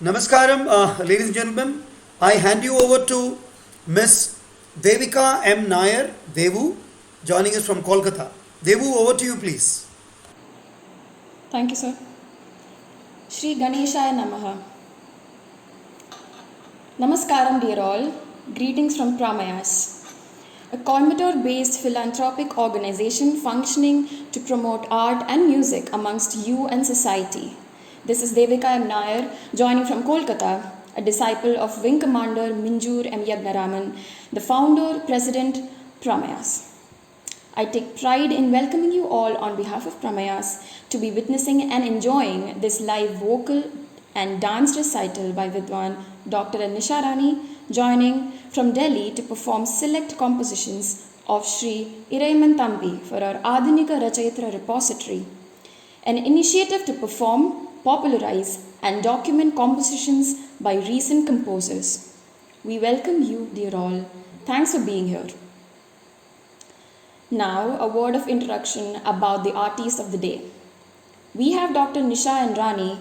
Namaskaram, ladies and gentlemen. I hand you over to Miss Devika M. Nair, Devu, joining us from Kolkata. Devu, over to you, please. Thank you, sir. Shri Ganeshaya Namaha. Namaskaram, dear all. Greetings from Pramayas, a Coimbatore-based philanthropic organization functioning to promote art and music amongst you and society. This is Devika M. Nair, joining from Kolkata, a disciple of Wing Commander Minjur M. Yagnaraman, the founder, president, Pramayas. I take pride in welcoming you all on behalf of Pramayas to be witnessing and enjoying this live vocal and dance recital by Vidwan Dr. Nisha Rani, joining from Delhi to perform select compositions of Sri Iraiman Thambi for our Adhunika Rachayatra repository, an initiative to perform, popularize and document compositions by recent composers. We welcome you, dear all. Thanks for being here. Now, a word of introduction about the artist of the day. We have Dr. Nisha N. Rani,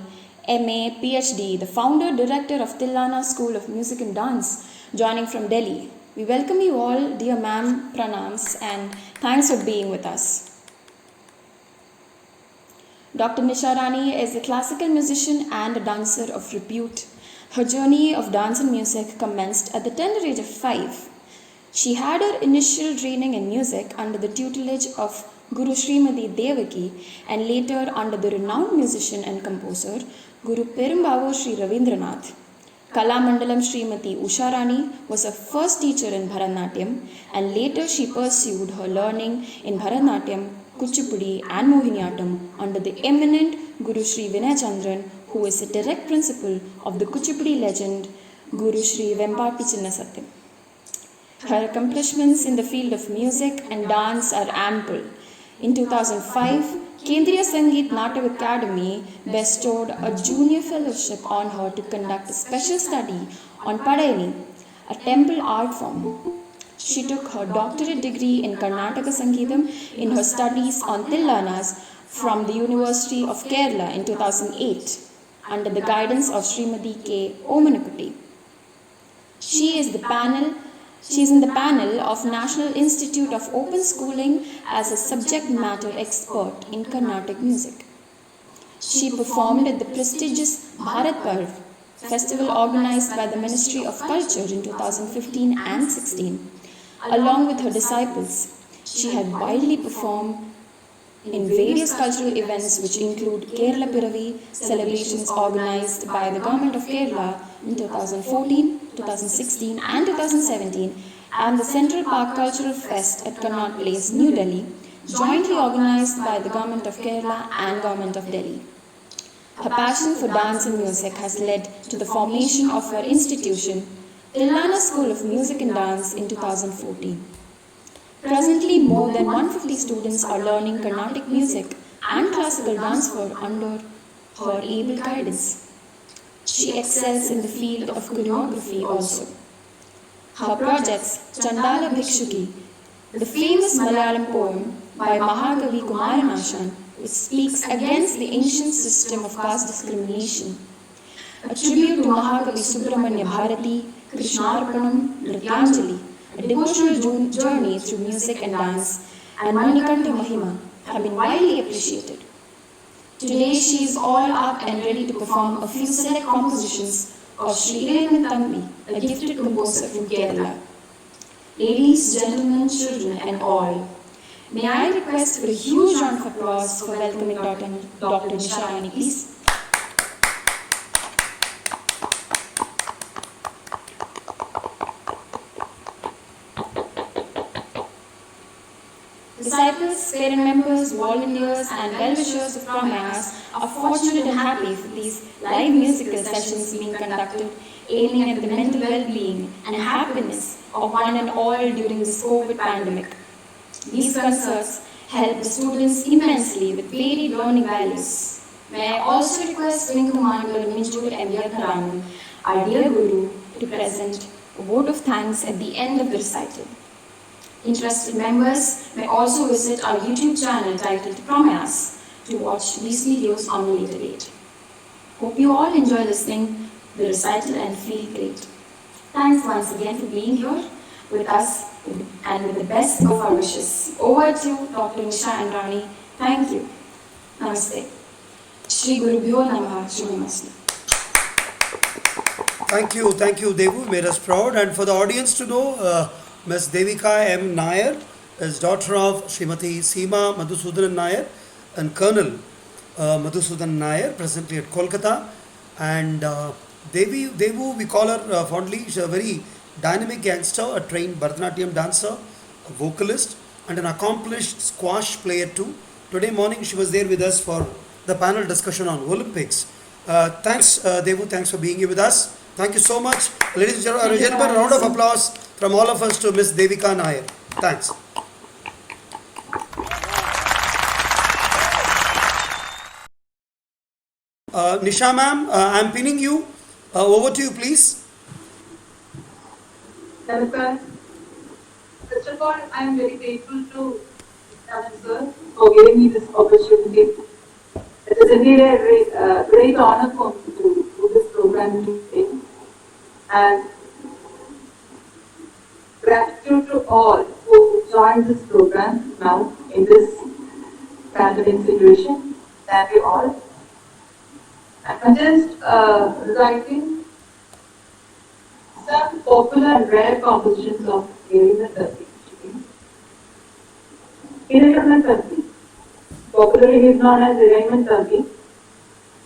MA, PhD, the founder director of Tillana School of Music and Dance, joining from Delhi. We welcome you all, dear ma'am, pranams, and thanks for being with us. Dr. Nisha Rani is a classical musician and a dancer of repute. Her journey of dance and music commenced at the tender age of 5. She had her initial training in music under the tutelage of Guru Srimati Devaki and later under the renowned musician and composer Guru Perumbavoor Sri Ravindranath. Kalamandalam Srimati Usha Rani was her first teacher in Bharatanatyam, and later she pursued her learning in Bharatanatyam, Kuchipudi and Mohiniyattam under the eminent Guru Sri Vinay Chandran, who is a direct principal of the Kuchipudi legend Guru Sri Vempati Chinnasatyam. Her accomplishments in the field of music and dance are ample. In 2005, Kendriya Sangeet Natak Academy bestowed a junior fellowship on her to conduct a special study on Padayani, a temple art form. She took her doctorate degree in Karnataka Sangeetam in her studies on Tillanas from the University of Kerala in 2008 under the guidance of Srimati K. Omanakutty. She is in the panel of National Institute of Open Schooling as a subject matter expert in Carnatic music. She performed at the prestigious Bharat Parv festival organized by the Ministry of Culture in 2015 and 16. Along with her disciples, she had widely performed in various cultural events which include Kerala Piravi celebrations organized by the Government of Kerala in 2014, 2016 and 2017 and the Central Park Cultural Fest at Connaught Place, New Delhi, jointly organized by the Government of Kerala and Government of Delhi. Her passion for dance and music has led to the formation of her institution, Tillana School of Music and Dance in 2014. Presently, more than 150 students are learning Carnatic music and classical dance under her able guidance. She excels in the field of choreography also. Her projects, Chandala Bhikshuki, the famous Malayalam poem by Mahakavi Kumaranashan, which speaks against the ancient system of caste discrimination, a tribute to Mahakavi Subramanya Bharati, Krishnarpanam, Nrityanjali, a devotional journey through music and dance, and Manikanta Mahima have been widely appreciated. Today she is all up and ready to perform a few select compositions of Sri Iraiman Thambi, a gifted composer from Kerala. Ladies, gentlemen, children and all, may I request for a huge round of applause for welcoming Dr. Nisha Rani, please. Disciples, parent members, volunteers and well-wishers of Pramayas are fortunate and happy for these live musical sessions being conducted aiming at the mental well-being and happiness of one and all during this COVID pandemic. These concerts help the students immensely with varied learning values. May I also request Wing Commander Minjur M. Yagnaraman, our dear Guru, to present a vote of thanks at the end of the recital. Interested members may also visit our YouTube channel titled Pramayas to watch these videos on a later date. Hope you all enjoy listening the recital and feel great. Thanks once again for being here with us and with the best of our wishes. Over to Dr. Nisha and Rani. Thank you. Namaste. Shri Gurubhyo Namaha. Namaste. Thank you, Devu. Made us proud. And for the audience to know, Ms. Devika M. Nair is daughter of Srimati Seema Madhusudanan Nair and Colonel Madhusudanan Nair, presently at Kolkata. And Devu, we call her fondly. She's a very dynamic youngster, a trained Bharatanatyam dancer, a vocalist, and an accomplished squash player too. Today morning, she was there with us for the panel discussion on Olympics. Thanks, Devu. Thanks for being here with us. Thank you so much. Ladies and gentlemen, a round of applause from all of us to Ms. Devika Nair. Thanks. Nisha ma'am, I'm pinning you. Over to you, please. Namaskar. First of all, I am very grateful to Mr. Sir for giving me this opportunity. It is indeed a great honor for me to do this program today. And gratitude to all who joined this program now in this pandemic situation. Thank you all. I'm just reciting some popular and rare compositions of Irina Turkey. Irina Turkey, popularly is known as Irina Turkey,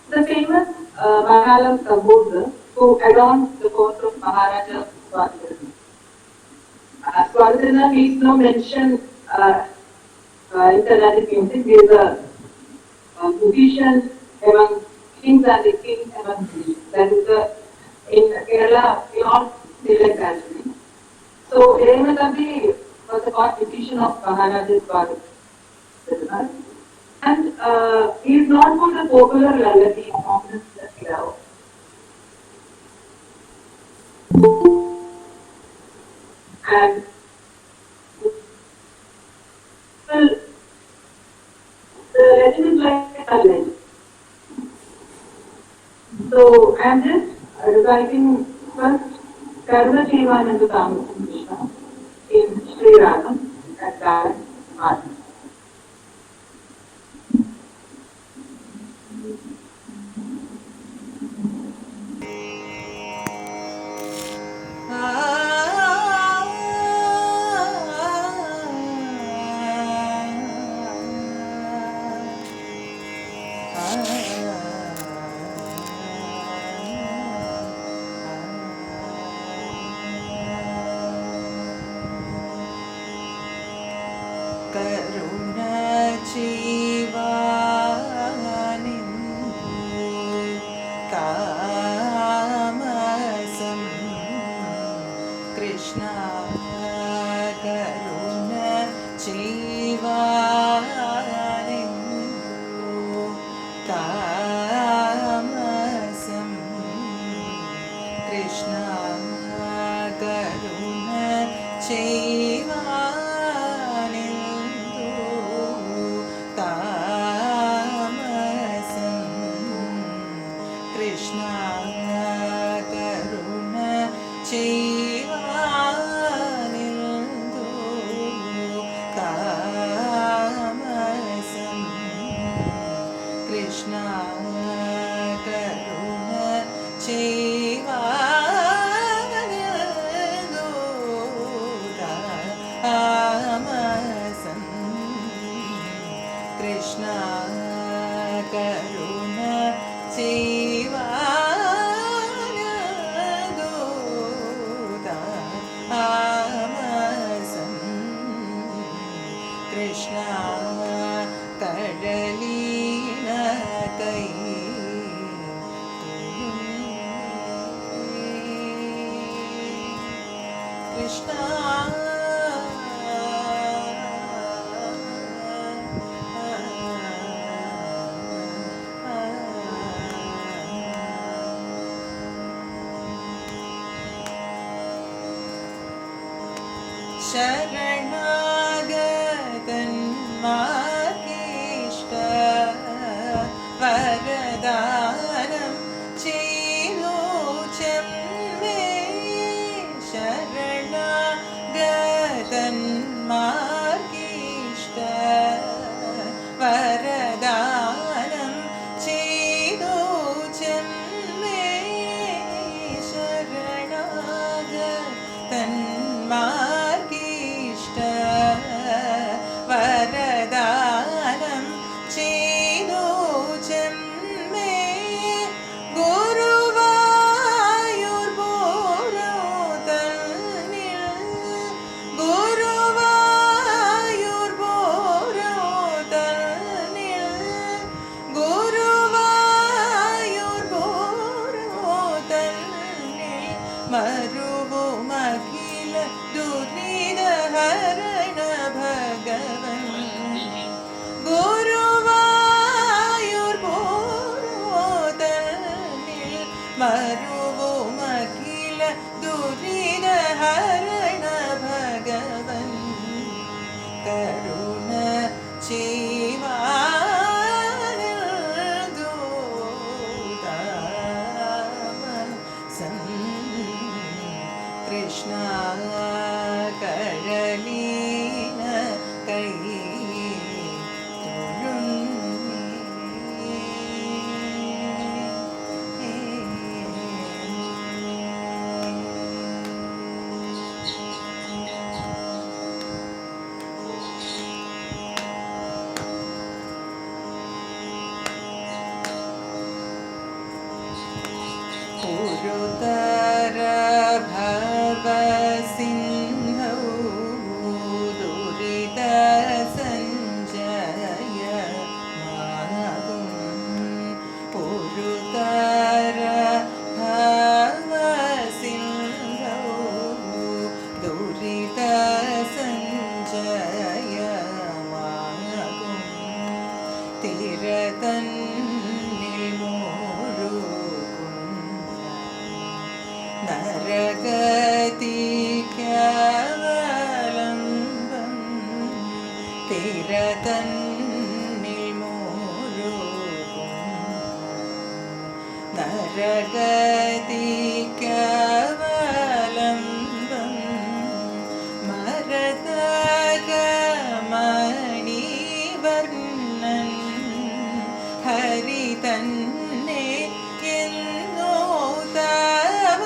the famous Malayalam composer who adorned the court of Maharaja Swaziland. Swaziland needs no mention in Carnatic music. He is a musician among kings and the king among musicians. That is in Kerala, beyond Sri Lanka. So, Irina Turkey was a court decision of Maharaja Swaziland. And he is known for the popular lullaby songs that he wrote. And well, the legend is like a legend. So I am just reciting first Karuna Jeevananda Damodaran Krishna in Sri Ragam at that art. Varadanam Chinu उरुतर भवसिंहौ दुरित Sanjay मागुं उरुतर भवसिंहौ दुरित Sanjay मागुं तिरतन्निल നരഗതിക്കവലംബം തിരതന്നിൽ മുഴുകും നരഗതിക്കവലംബം മരതകമണിവർണ്ണൻ ഹരിതന്നെ എന്നോ തവ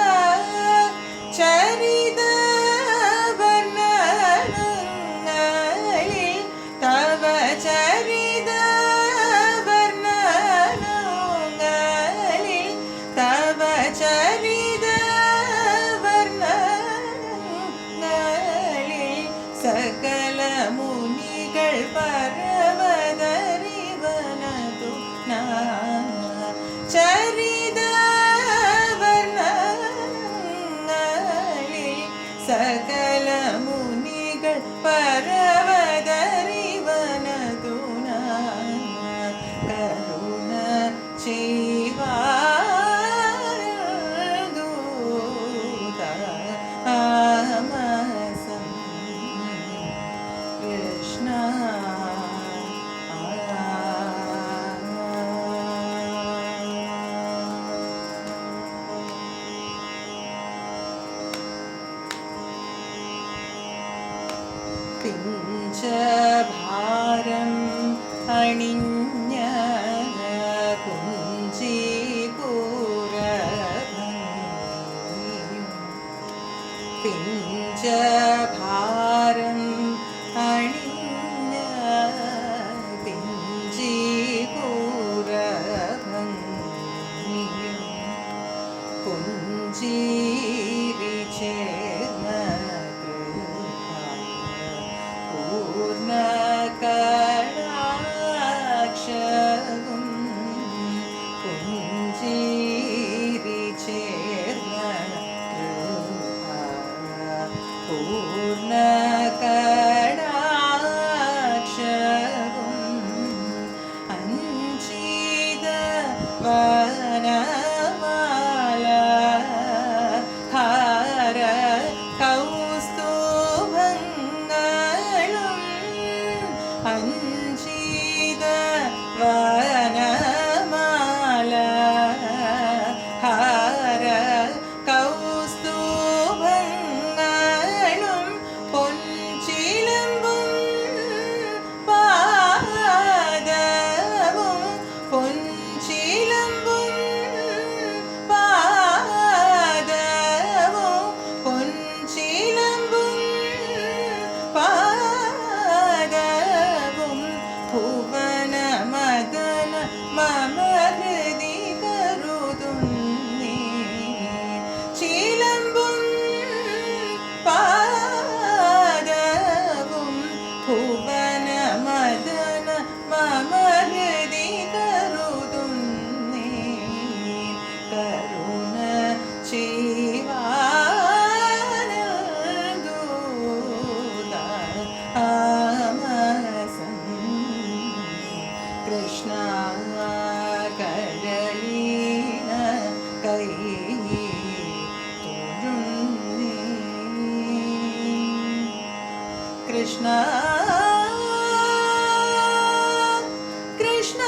ചരിത വർണ്ണനങ്ങളിൽ തവ ചരിത വർണ്ണനങ്ങളിൽ തവ ചരിത വർണ്ണനങ്ങളിൽ സകല മുനികൾ പരമദരിവനതു ചരിത വർണ്ണനങ്ങളിൽ സകല മുനികൾ പരമദരിവനതുന കരുണ ചെയ്വാദൂത ആമസം കൃഷ്ണ പിഞ്ചഭാരം അണിഞ്ഞ കുഞ്ചിപുരഭംഗിയും പിഞ്ചഭാരം അണിഞ്ഞ പിഞ്ചിപുരഭംഗിയും പുഞ്ചിരി ചേർന്ന പൂർണ്ണകടാക്ഷവും പുഞ്ചിരി ചേർന്ന പൂർണ്ണകടാക്ഷവും അഞ്ചിത വനമാല ഹാര കൗസ്തുഭങ്ങളും അഞ്ചിത വനമാല ഹാര കൗസ്തുഭങ്ങളും പൊൻചിലമ്പും പാദവും പൊൻചിലമ്പും പാദവും പൊൻചിലമ്പും പാദവും ഭുവന മദന മമ ഹൃദി കരുതുന്നേ ചിലമ്പും പാദവും ഭുവന മദന മമ ഹൃദി കരുതുന്നേ കരുണ ചെയ്വാനദൂത ആമസം കൃഷ്ണ കരളീന കൈ തൊഴുന്നേ Krishna Krishna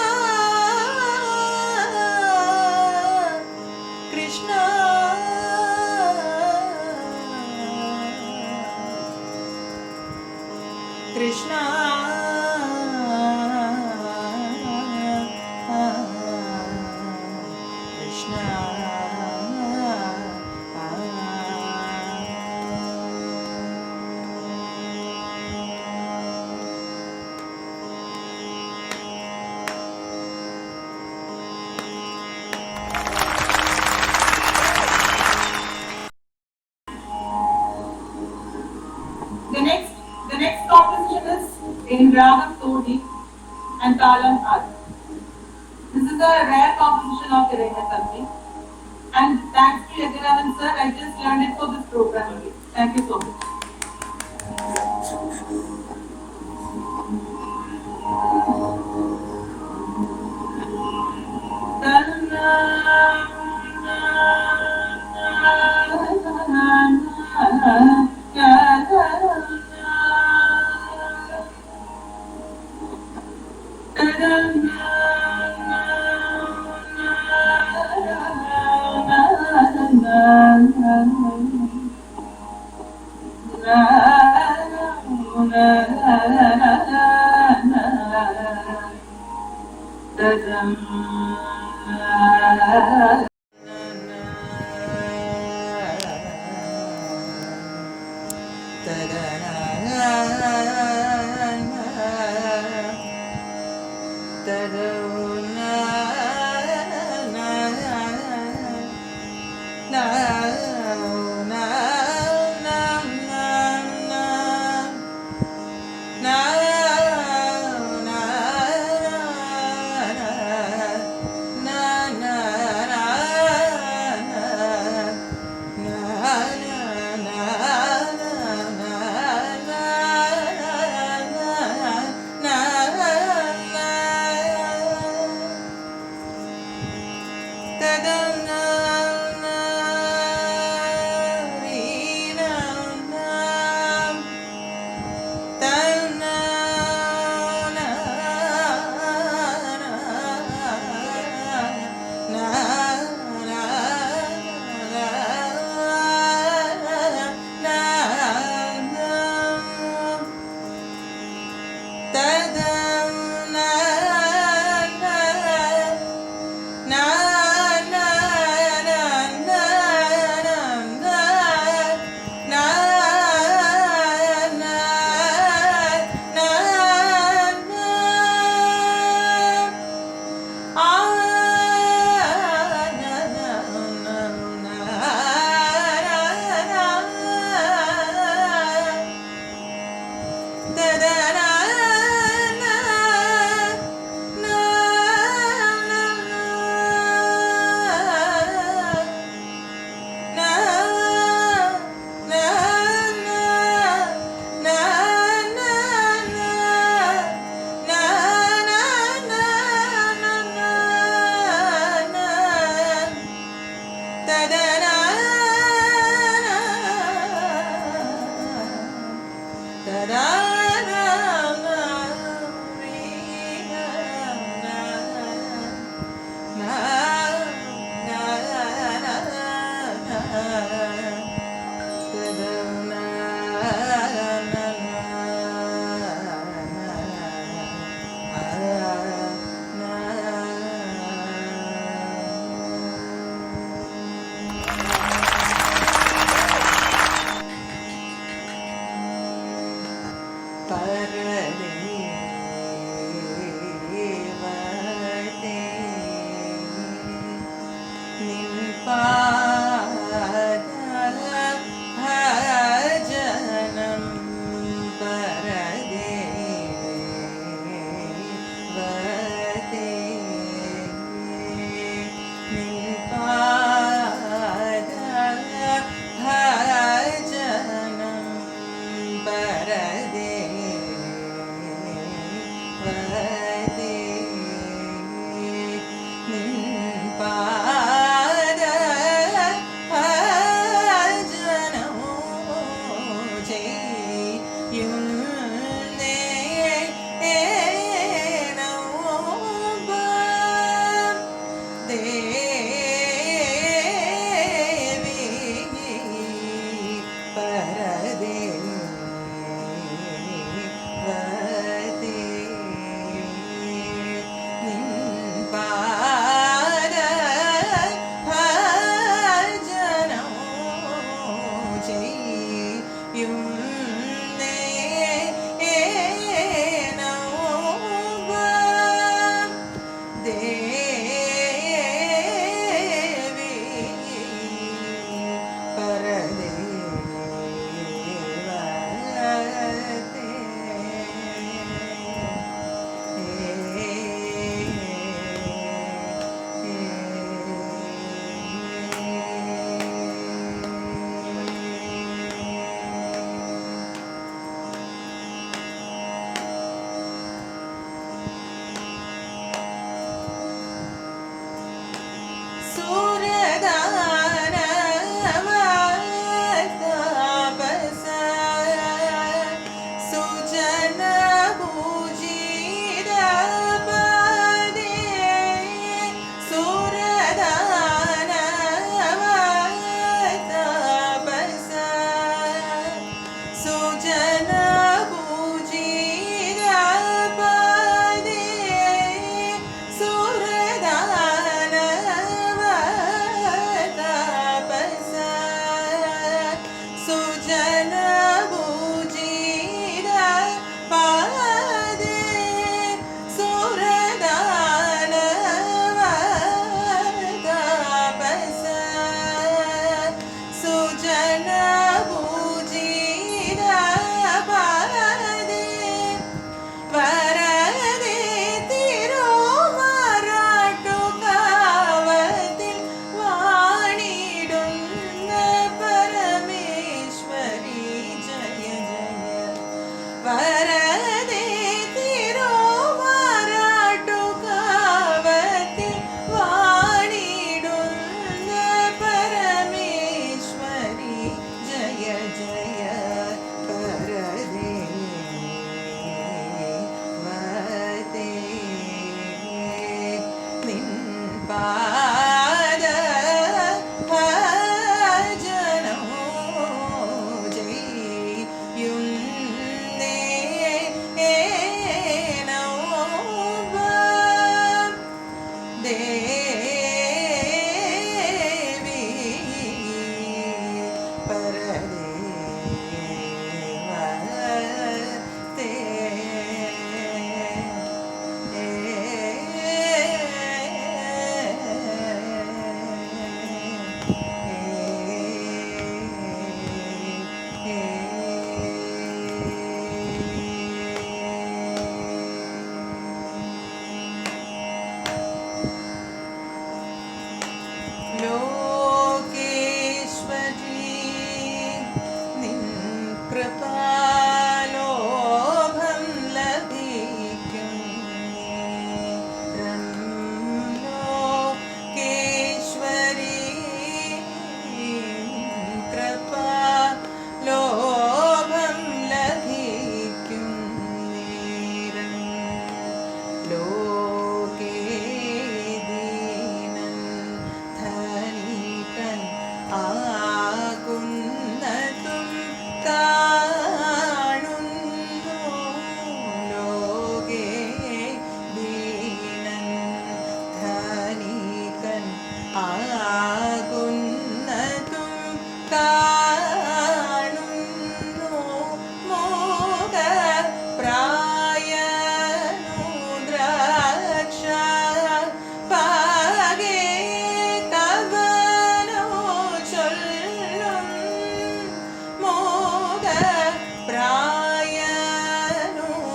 Krishna Krishna Krishna in Ragam Todi and Talam Adi. This is a rare composition of Irena Tanvi. And thanks to Yagiravan sir, I just learned it for this program again. Thank you so much. പാദ ഭജനോ ചെയ്യുന്നേനോവ ദേവി പരദേവതേ ലോകേശ്വരി നിൻ കൃപാലോഭം ലഭിക്കും ലോകേശ്വരി നിൻ കൃപാലോഭം ലഭിക്കും നേരം ലോകേ ദീനൻ ധനികൻ ആകുന്നതും കാണുന്നു ലോകേ ദീനൻ ധനികൻ ആകുന്നതും കാണുന്നു മോഹ പ്രായനുദ്രാക്ഷ പാകെ കവനോ ചൊല്ലും മോഹ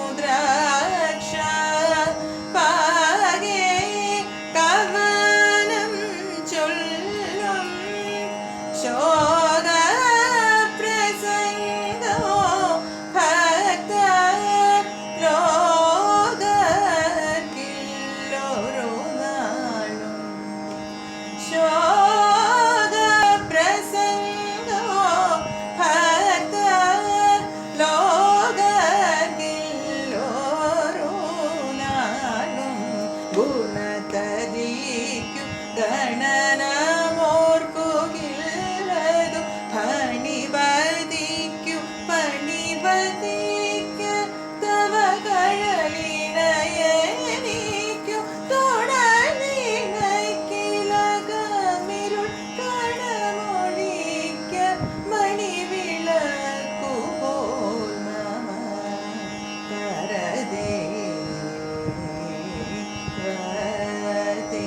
പ്രായനുദ്രാക്ഷ പാകെ കവനം ചൊല്ലും ശോക പ്രസംഗോ ഭക്ത ലോകത്തിലൊരു നാളും ശോക പ്രസംഗോ ഭക്ത ലോകത്തിലൊരു നാളും ഗുണതരിക്കു ഗണനമോർക്കുകില്ലതു പണിപതിക്കു പണിപതിക്ക് തവ കഴലിനയനിക്കു തുടലിനക്കിലകമിരുൾ കണമൊഴിക്ക മണിവിളക്കു പോൽ നമ പരദേവതേ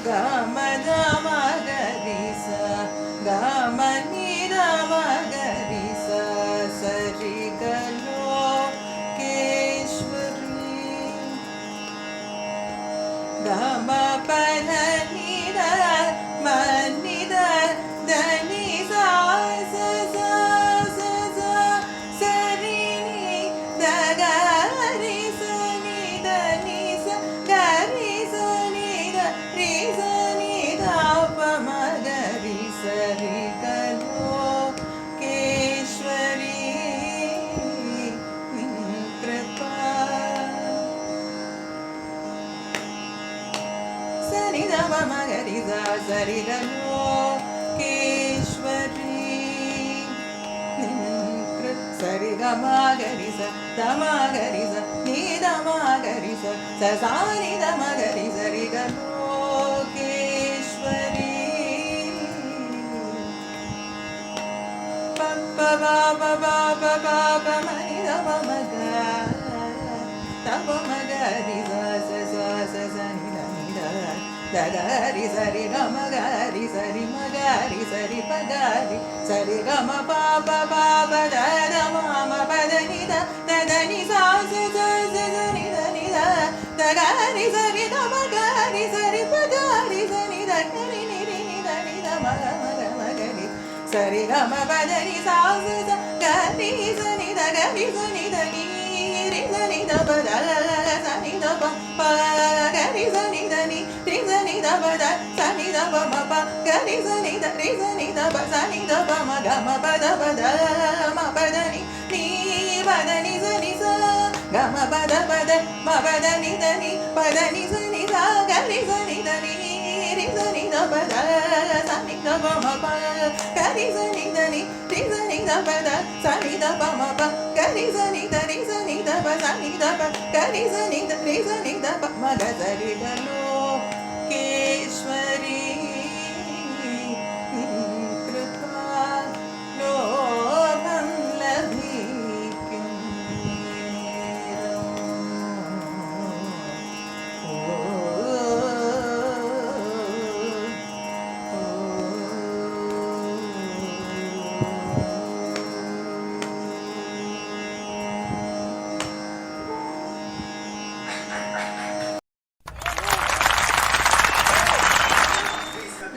Gamadamagarisa, Gamanidamagarisa, Sarigalo, Keshwari, Gamapadanida, Manida, Danisa, Saza, Saza, Sarini, Dagari, Sani, Danisa, Gari, Sani, Rizani, Dapamagari, Sarigalo, Keshwari, Kripa. Saridama Magariza Sarigano Keshwari Sarigama Garisa Damagariza Nidamagariza Sasani Damagariza Rigano Keshwari Papa Baba Baba Baba Manidama Maga Tapa Magariza Sasa Sasani Dagari sari gama gari sari magari sari pagari sari gama papa papa dada mama padani da dadani sa sa sa sa ni da ni da dagari sari gama gari sari pagari sari da ni ni ni da ni da maga maga magari sari gama padani sa sa sa gari sari da gari sari da ni ri sari da padala sari da pa pa gari sari da ni Rizani da ba da sani da ba ma pa gari sani da rizani da ba sani da ba ma ga ma ba da ma ba da ni ba da ni sani sa ga ma ba da ma ba da ni sani sa gari sani da ni rizani da ba da sani da ba ma pa gari sani da ni rizani da ba da sani da ba ma pa gari sani da ba sani da ba gari sani da ba ma ga sari da lo Keshwari Kripa Lobham Labhikyam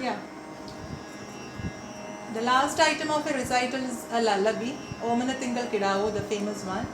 Yeah. The last item of a recital is a lullaby, Omana Tingal Kidao, the famous one.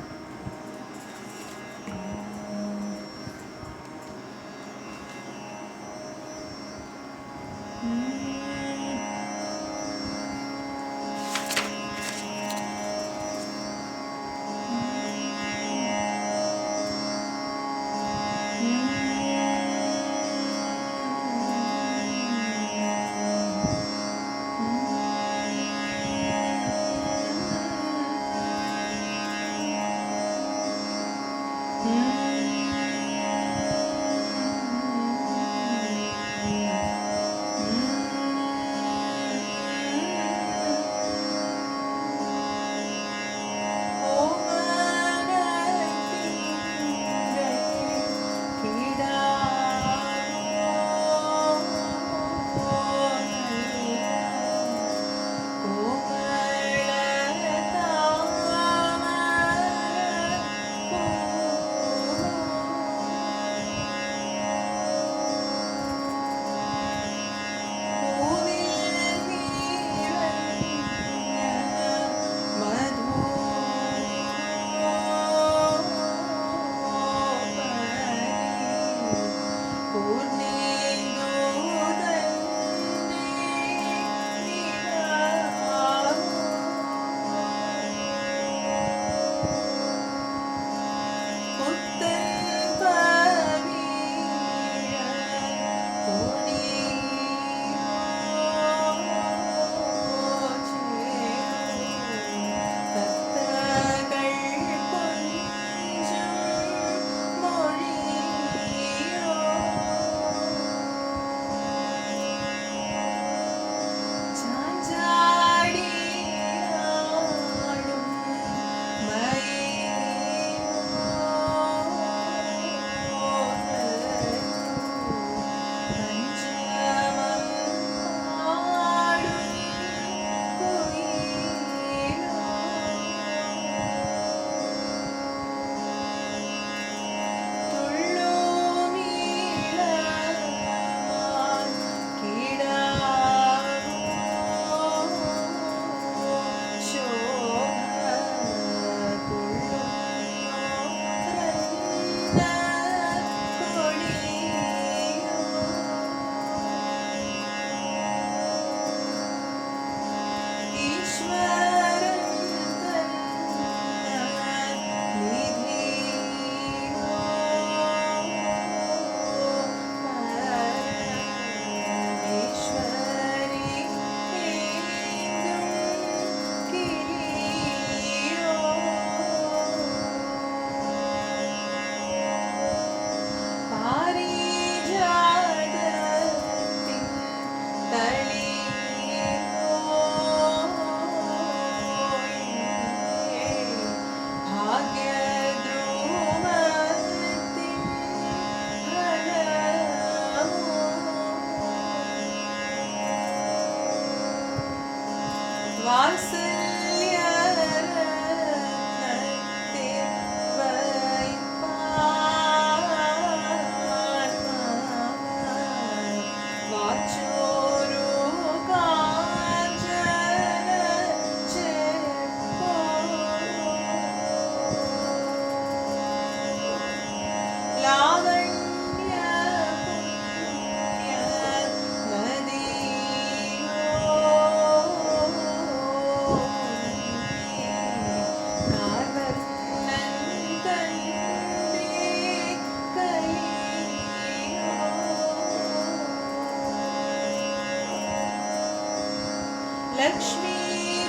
Lakshmi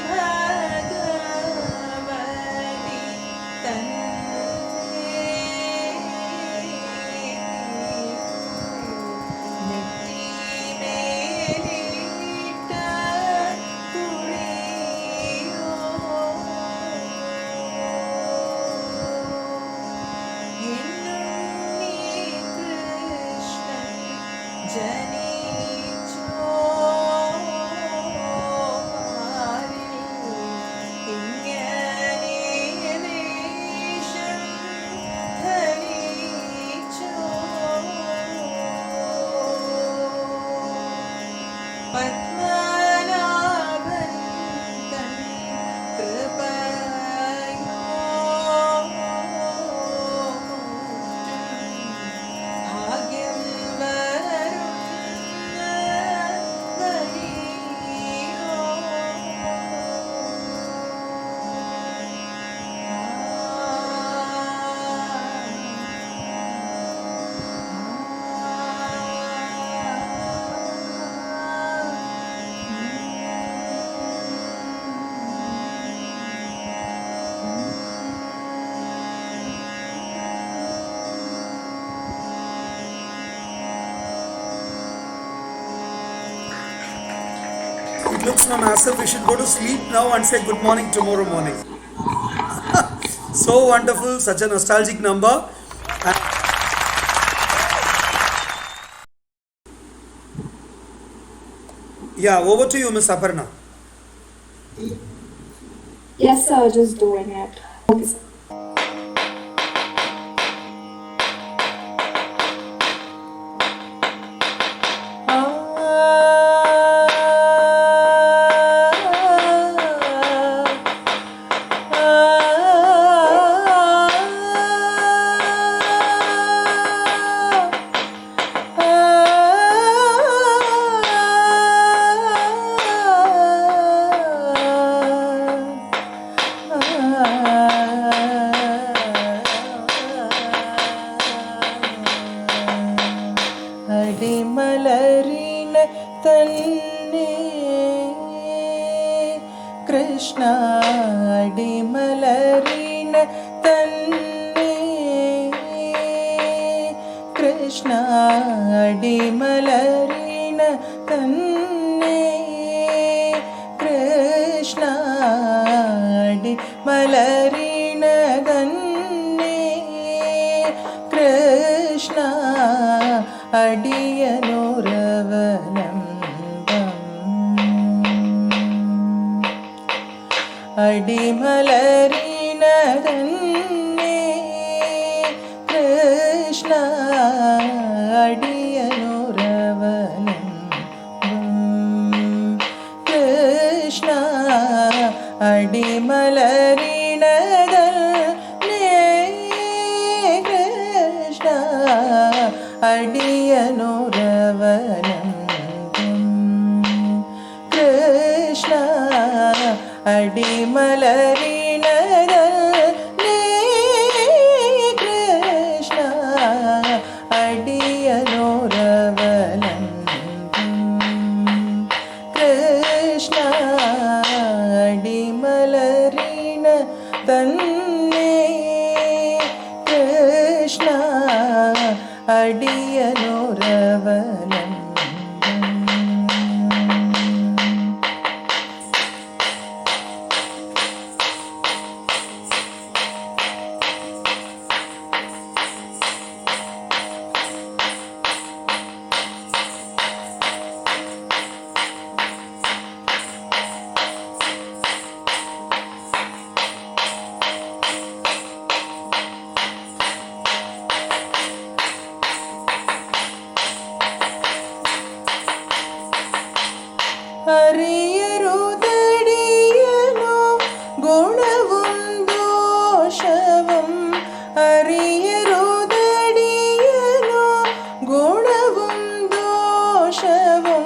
Bhagavathi തന്നേ നെറ്റിമേലിട്ട കുളിയോ എന്നുണ്ണി കൃഷ്ണൻ ജനിച്ചോ പത്മനാഭൻ തൻ കൃപയോ ഭാഗ്യം വരുന്ന വഴിയോ It looks now as if we should go to sleep now and say good morning tomorrow morning. So wonderful, such a nostalgic number. Yeah, over to you, Miss Aparna. Yes, sir, just doing it. Okay, sir. അടിമലരിന തന്നെ കൃഷ്ണ അടിമലരിന തന്നെ കൃഷ്ണ അടിമലരിന തന്നെ കൃഷ്ണ അടിമലരിന തന്നെ കൃഷ്ണ അടിയനുരവലംബം അടിമലരിന തന്നെ കൃഷ്ണ അടിയനുരവലംബം കൃഷ്ണ അടിമലരിന തന്നെ കൃഷ്ണ അടിയനുരവലംബം കൃഷ്ണ അടിമലരിന തന്നെ കൃഷ്ണ അടിയനുരവലംബം കൃഷ്ണ അടിമലരിന തന്നെ കൃഷ്ണ അടിയനുരവലംബം അറിയരുതടിയനോ ഗുണവും ദോഷവും അറിയരുതടിയനോ ഗുണവും ദോഷവും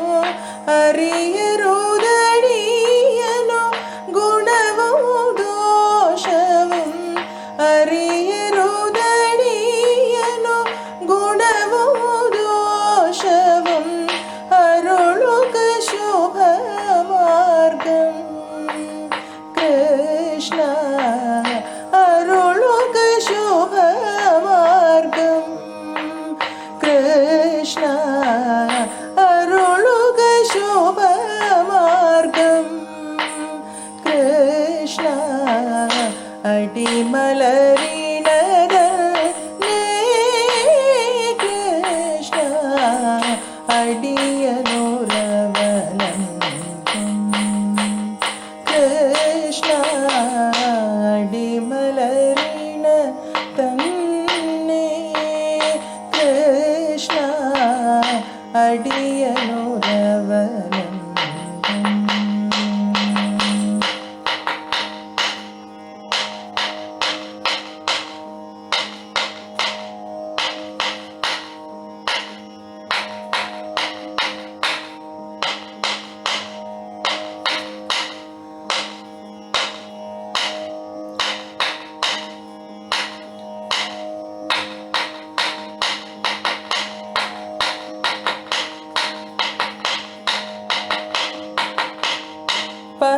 അറിയരുതടിയനോ ഗുണവും ദോഷവും അറിയരുതടിയനോ ഗുണവും ദോഷവും അരുളുക ശുഭമാർഗം കൃഷ്ണ അരുളുക ശുഭമാർഗം കൃഷ്ണ അരുളുക ശുഭമാർഗം കൃഷ്ണ അടിമലരിണത കൃഷ്ണ അടിയനുരവനം കൃഷ്ണ അടിമലരിണ തന്നെ കൃഷ്ണ അടിയനുരവനം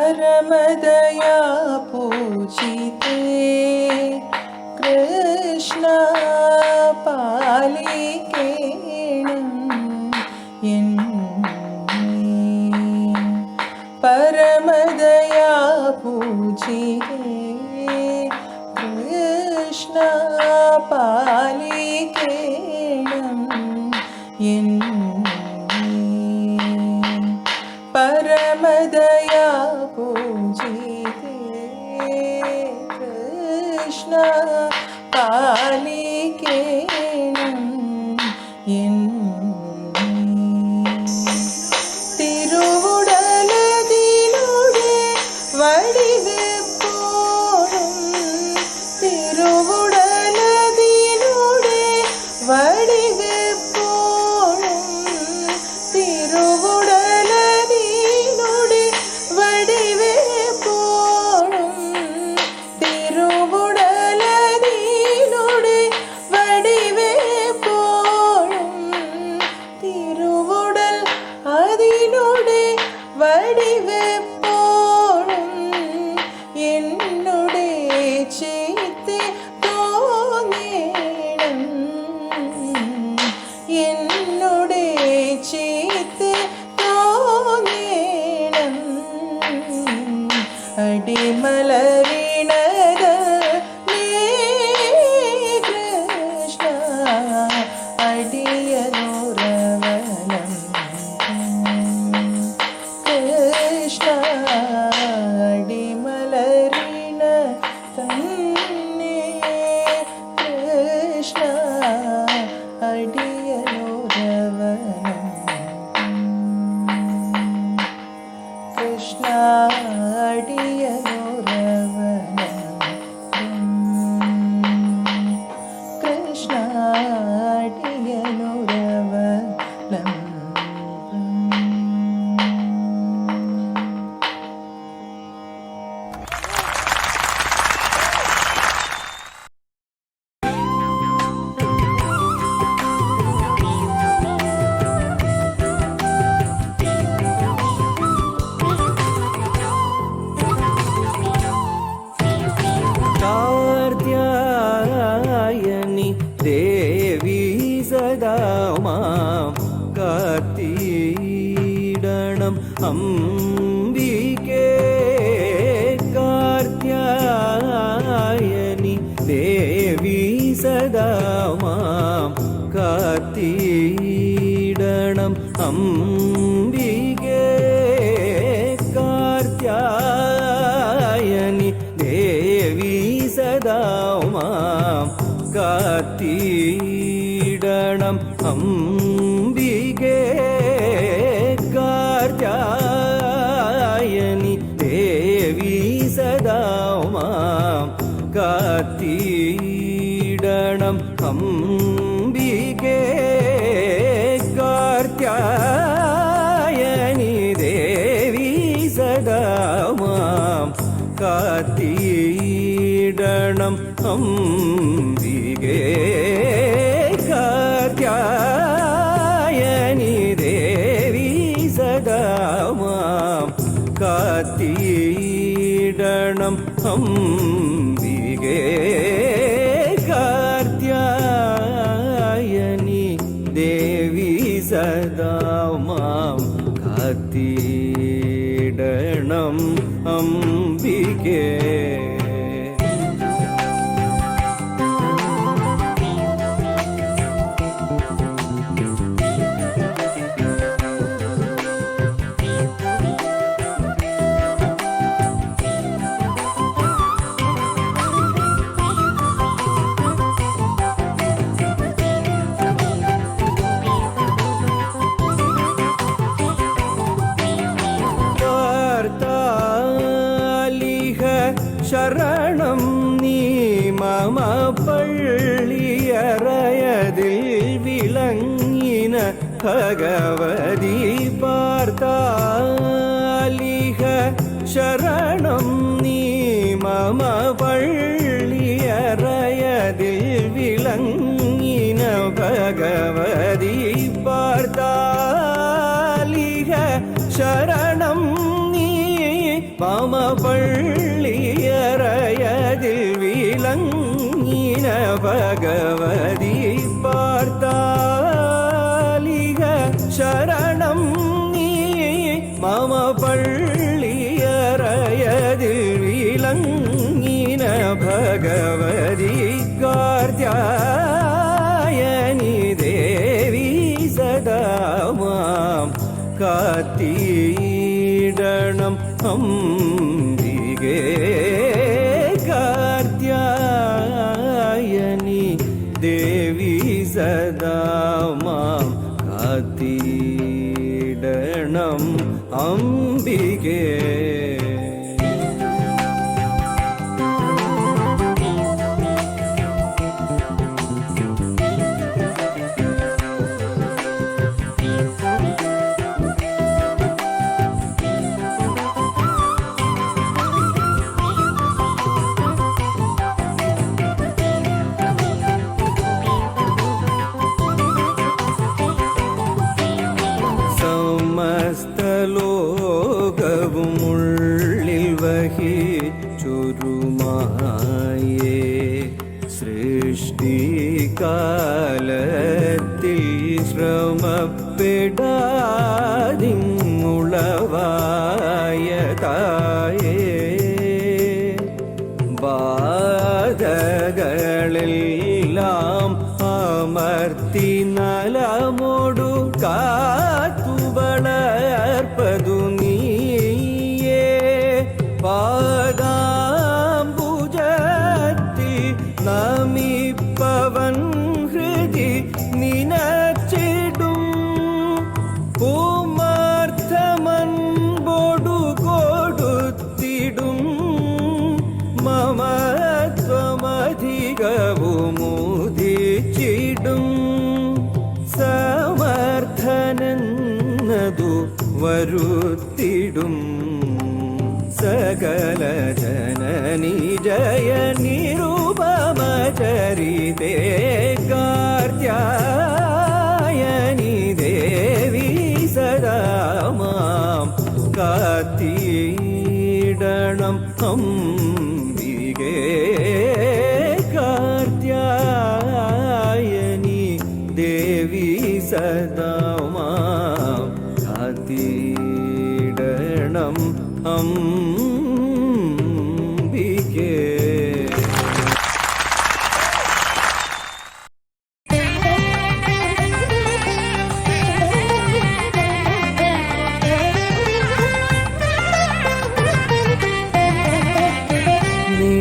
परमदया पूजिते कृष्ण पालिकेणं परमदया पूजिते कृष्ण पालिकेणं परमदया पूजिते कृष्ण पालिकेणं തിരുവുടലതിലൂടെ വടിവെപ്പോഴും തിരുവുടലതിലൂടെ വടിവെപ്പോഴും തിരുവുടലതിലൂടെ വടിവെപ്പോഴും തിരുവുടലതിലൂടെ വടിവെപ്പോഴും തിരുവുടൽ അതിലൂടെ വടിവെപ്പോഴും എന്നുടെ ചിത്തെ തോന്നേണം എന്നുടെ ചിത്തെ തോന്നേണം അടിമലരിണത കൃഷ്ണ അടിയനുരവനം കൃഷ്ണ അടിമലരിണ തന്നെ കൃഷ്ണ അടിയനുരവനം കൃഷ്ണ അടിയനുരവനം കൃഷ്ണ അടിയനുരവനം कात्यायनि देवी सदा मां कात्तीडणम् अम्बिके कात्यायनि देवी सदा मां कात्तीडणम् अम्बिके कात्यायनि देवी सदा मां कात्तीडणम् अम्बिके कात्यायनि ശരണം അംബികേ കാർത്യായനി ദേവി സദാ മാം കാത്തിടണം അംബികേ കാർത്യായനി ദേവി സദാ മാം കാത്തിടണം അംബികേ കാർത്യായനി ദേവി സദാ മാം കാത്തിടണം അംബികേ. ശരണം നീ മമ പള്ളിയറയതിൽ വിളങ്ങിന ഭഗവതി പാർത്താലിഹ ശരണം നീ മമ പള്ളിയറയതിൽ വിളങ്ങിന ഭഗവതി പാർത്താലിഹ ശരണം മമ പള്ളിയറയതിൽ വിളങ്ങിന ഭഗവതി പാർത്താലിക ശരണം നീ മമ പള്ളിയറയതിൽ വിളങ്ങിന ഭഗവതി കാർത്യായനി ദേവി സദാ മാം കാത്തിടണം അംബികേ കാർത്യായനി ദേവി സദാ മാം കാത്തിടണം അംബികേ. ലോകവുമുള്ളിൽ വഹിച്ചൊരുമായേ സൃഷ്ടികാലത്തിൽ ശ്രമപ്പെടാതിങ്ങുളവായ തായേ ബാധകളെല്ലാം അമർത്തി നലമോടു കാത്തു വളർപ്പതു നീയേ പാദാംബുജത്തിൽ നമിപ്പവൻ ഹൃദി നിനച്ചിടും പൂമാർത്ഥമൻപോടു കൊടുത്തിടും മമത്വമധികവുമുദിച്ചിടും സമർത്ഥനെന്നതു വരുത്തിടും സകല ജനനി ജയ നിരുപമ ചരിതേ കാർത്യായനി ദേവി സദാ മാം കാത്തിടണം അംബികേ കാർത്യായനി ദേവി സദാ മാം കാത്തിടണം അംബികേ.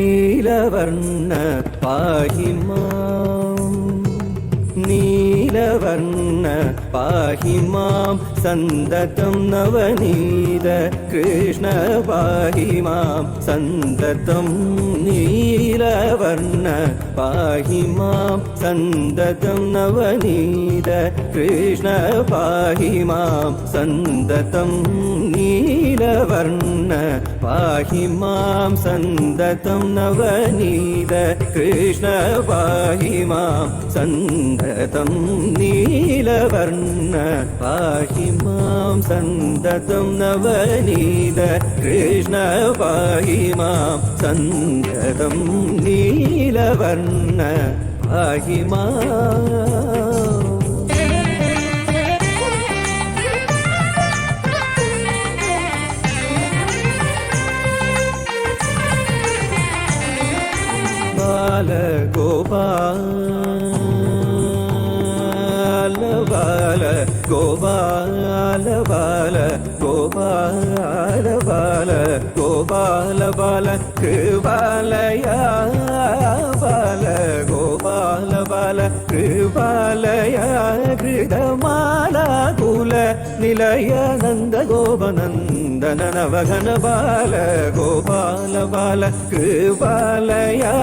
നീലവർണ്ണ പാഹിമാം നീലവർണ്ണ പാഹിമാം सन्ततं नवनीत कृष्ण पाहि मां सन्ततं नीलवर्ण पाहि मां सन्ततं नवनीत कृष्ण पाहि मां सन्ततं नीलवर्ण पाहि मां सन्ततं नवनीत कृष्ण पाहि मां सन्ततं नीलवर्ण पाहि मां सन्ततं नवनीत कृष्ण पाहि मां सन्ततं नीलवर्ण पाहि मां बाल गोपाल बाल गोपाल बाल गोपाल बाल गोपाल बाल कृपालया बाल गोपाल बाल कृपालया कृतमाला कुल निलय नन्द गोपनन्दन नवघन बाल गोपाल बाल कृपालया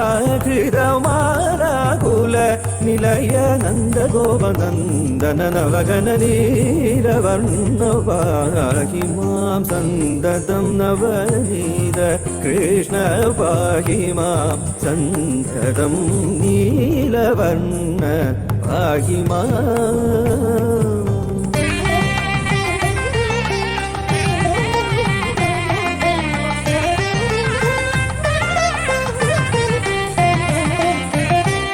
कृतमाला कुल निलय नन्द गोपनन्दन नवघन नीलवर्ण पाहि मां सन्ततं नवनीत कृष्ण पाहि मां सन्ततं नीलवर्ण पाहि मां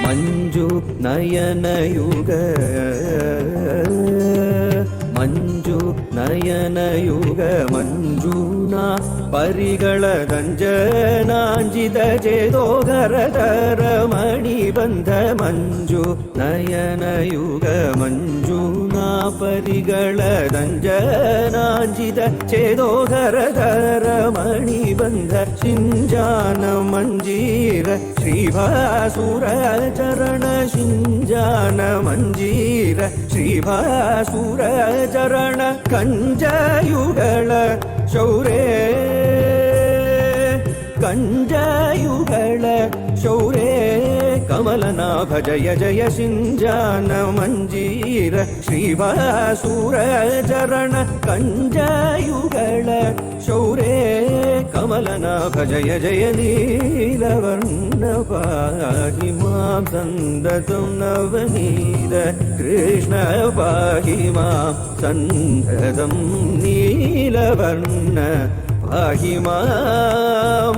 मंजु नयनयुग मंजु नयनयुग मंजूना परिगळदंजनांजित चेदोगरधर मणिबंध मंजु नयनयुग मंजूना परिगळदंजनांजित चेदोगरधर मणिबंध शिंजान मंजीर श्रीभासुर चरण शिंजान मंजीर श्रीभासुर चरण कंजयुगल शौरे कंजयुगल शौरे कमलनाभ जय जय शिंजान मंजीर श्रीभासुर चरण कंजयुगल शौरे कमलनाभ जय जय नीलवर्ण पाहि मां सन्ततं नवनीत कृष्ण पाहि मां सन्ततं नीलवर्ण पाहि मां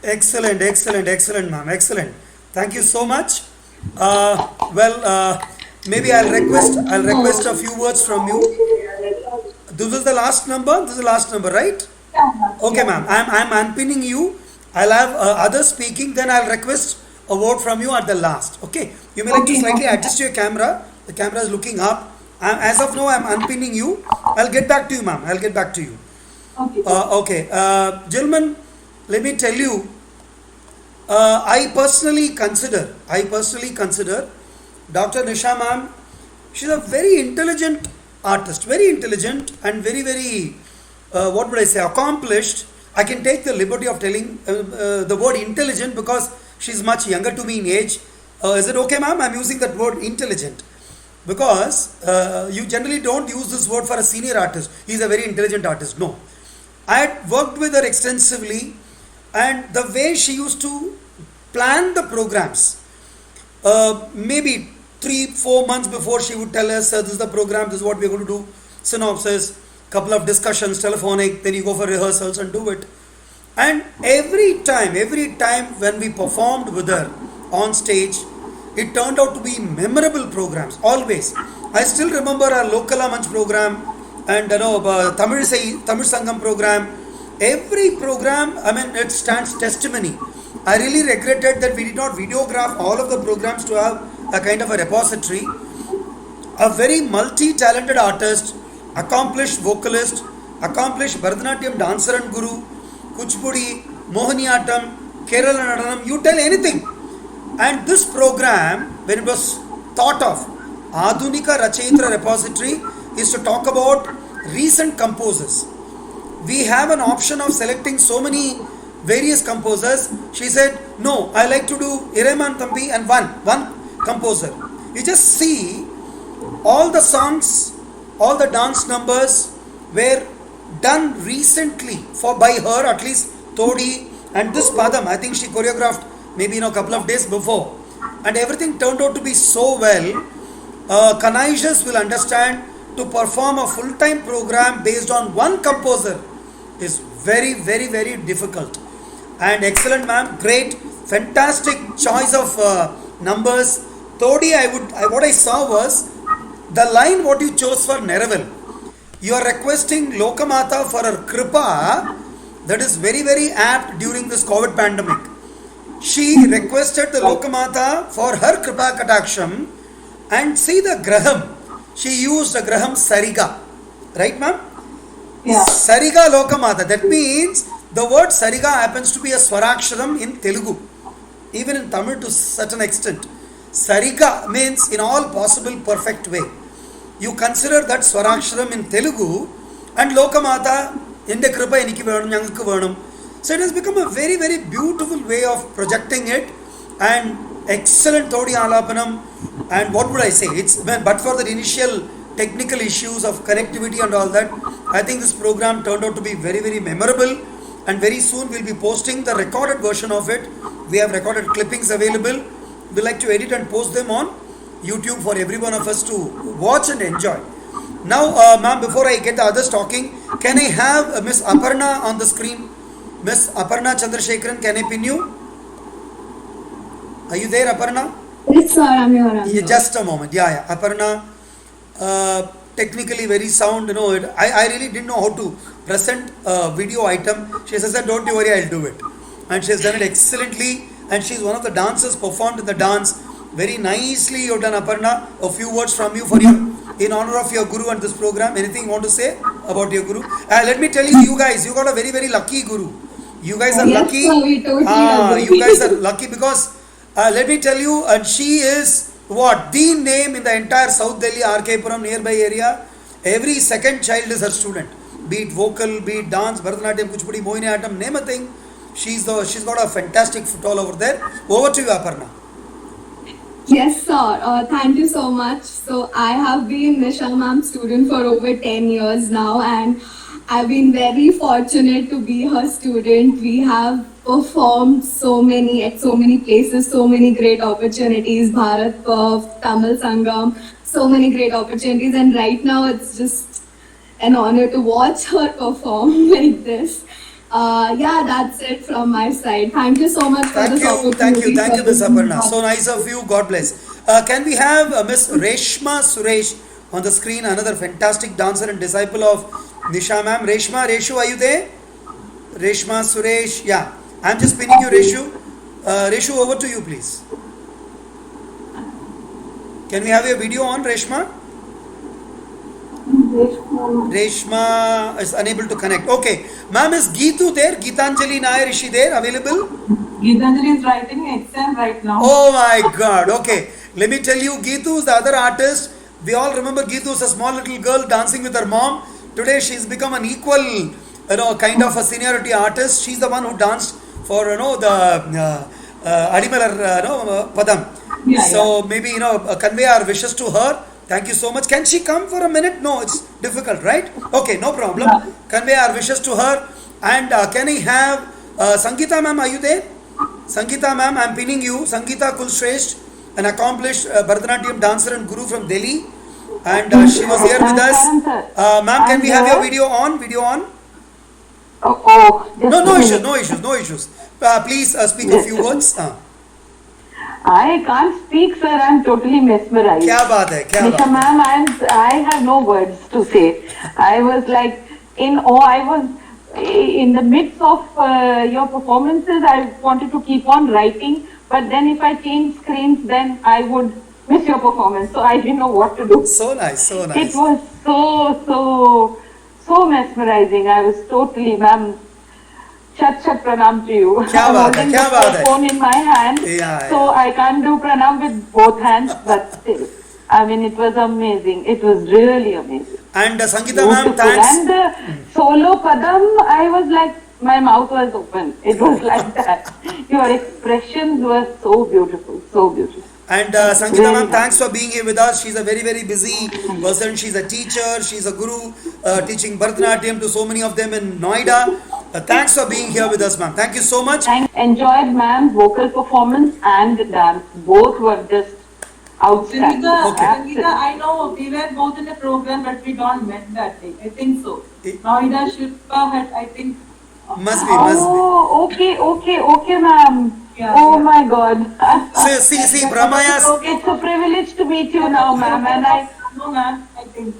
Excellent, excellent, excellent, ma'am. Excellent. Thank you so much. Maybe I'll request a few words from you. This is the last number. This is the last number, right? Okay, ma'am. I'm unpinning you. I'll have others speaking. Then I'll request a word from you at the last. Okay. You may like to slightly adjust your camera. The camera is looking up. As of now, I'm unpinning you. I'll get back to you, ma'am. I'll get back to you. Okay. Gentlemen, let me tell you. I personally consider Dr. Nisha ma'am. She's a very intelligent artist, very intelligent and very, very, what would I say, accomplished. I can take the liberty of telling the word intelligent because she's much younger to me in age. Is it okay, ma'am? I'm using that word intelligent because you generally don't use this word for a senior artist. He's a very intelligent artist. No. I had worked with her extensively, and the way she used to plan the programs, maybe 3-4 months before she would tell us, this is the program, this is what we're going to do, synopsis, couple of discussions, telephonic, then you go for rehearsals and do it. And every time when we performed with her on stage, it turned out to be memorable programs, always. I still remember our Lokala Manch program and Tamil Sangam program. Every program, it stands testimony. I really regretted that we did not videograph all of the programs to have a kind of a repository. A very multi-talented artist, accomplished vocalist, accomplished Bharatanatyam dancer and guru, Kuchipudi, Mohiniyattam, Kerala Nadanam, you tell anything. And this program, when it was thought of, Adhunika Rachayitra repository is to talk about recent composers. We have an option of selecting so many various composers. She said, no, I like to do Iraiman Thambi and one composer. You just see all the songs, all the dance numbers were done recently by her, at least Todi, and this Padam, I think she choreographed maybe a couple of days before. And everything turned out to be so well. Canisians will understand to perform a full-time program based on one composer is very, very, very difficult. And excellent, ma'am, great, fantastic choice of numbers. Todi, what I saw was the line what you chose for Neravel. You are requesting Lokamata for her Kripa, that is very, very apt during this COVID pandemic. She requested the Lokamata for her Kripa Kataksham, and see the Graham. She used a Graham Sariga. Right, ma'am? Yeah. Sariga Lokamata. That means the word Sariga happens to be a Swaraksharam in Telugu. Even in Tamil to certain extent. Sariga means in all possible perfect way. You consider that Swaraksharam in Telugu and Lokamata Inde Kripa Eniki Venam Njangalku Venam. So it has become a very, very beautiful way of projecting it, and excellent Todi Alapanam. And what would I say? But for the initial technical issues of connectivity and all that, I think this program turned out to be very, very memorable. and very soon we'll be posting the recorded version of it. We have recorded clippings available. We like to edit and post them on YouTube for every one of us to watch and enjoy. Now, ma'am, before I get the others talking, can I have Miss Aparna on the screen? Miss Aparna Chandrasekharan, can I pin you? Are you there, Aparna? Yes, sir, I'm here. Yeah, just a moment. Yeah. Aparna, technically very sound. I really didn't know how to present a video item. She says that don't you worry, I'll do it. And she has done it excellently. And she's one of the dancers performed in the dance very nicely. You've done, Aparna. A few words from you for you in honor of your guru and this program. Anything you want to say about your guru? Let me tell you, you guys, you got a very, very lucky guru. You guys are Yes, lucky. sir, we totally agree. You guys are lucky because let me tell you, and she is what? The name in the entire South Delhi, RK Puram nearby area. Every second child is her student. Be it vocal, be it dance, Bharatanatyam, Kuchipudi, Mohiniyattam, name a thing. She's got a fantastic foothold over there. Over to you, Aparna. Yes, sir. Thank you so much. So I have been Nisha ma'am's student for over 10 years now, and I've been very fortunate to be her student. We have performed at so many places, so many great opportunities, Bharat Perf, Tamil Sangam, so many great opportunities, and right now it's just an honor to watch her perform like this. That's it from my side. Thank you so much for this opportunity. Thank you, Miss Aparna. So nice of you. God bless. Can we have Miss Reshma Suresh on the screen? Another fantastic dancer and disciple of Nisha ma'am. Reshu, are you there? Reshma Suresh. Yeah, I'm just pinning you, Reshu. Reshu, over to you, please. Can we have your video on, Reshma? Reshma is unable to connect. Okay. Ma'am, is Geetu there? Geetanjali Nair, is she there? Available? Geetanjali is writing exam right now. Oh my God. Okay. Let me tell you, Geetu is the other artist. We all remember Geetu is a small little girl dancing with her mom. Today she's become an equal, kind of a seniority artist. She's the one who danced for, the Adimalar, Padam. So maybe, convey our wishes to her. Thank you so much. Can she come for a minute? No, it's difficult, right? Okay, no problem. Convey our wishes to her. And can I have Sangeeta ma'am, are you there? Sangeeta ma'am, I'm pinning you. Sangeeta Kulshrestha, an accomplished Bharatanatyam dancer and guru from Delhi. And she was here with us. Ma'am, can we have your video on? No issues. Please speak a few words. I can't speak, sir. I'm totally mesmerized. क्या बात है? Nisha ma'am, I have no words to say. I was like in awe. I was in the midst of your performances. I wanted to keep on writing, but then if I change screens, then I would miss your performance. So I didn't know what to do. So nice. It was so mesmerizing. I was totally, ma'am. Chat pranam to you. I'm holding the phone in my hand, so I can't do pranam with both hands, but still, I mean, it was amazing. It was really amazing. And Sangeeta ma'am, thanks. And solo padam, I was like, my mouth was open. It was like that. Your expressions were so beautiful, so beautiful. And Sangeeta ma'am, thanks for being here with us. She's a very, very busy person. She's a teacher. She's a guru teaching Bharatanatyam to so many of them in Noida. Thanks for being here with us, ma'am. Thank you so much. I enjoyed ma'am's vocal performance and dance. Both were just outstanding. Sangeeta, I know we were both in the program, but we don't met that day. I think so. Noida Shilpa had, I think. Must be. Oh, okay, ma'am. Yeah. My God. See, Brahmayas. It's a privilege to meet you now, ma'am. And No, ma'am. I think.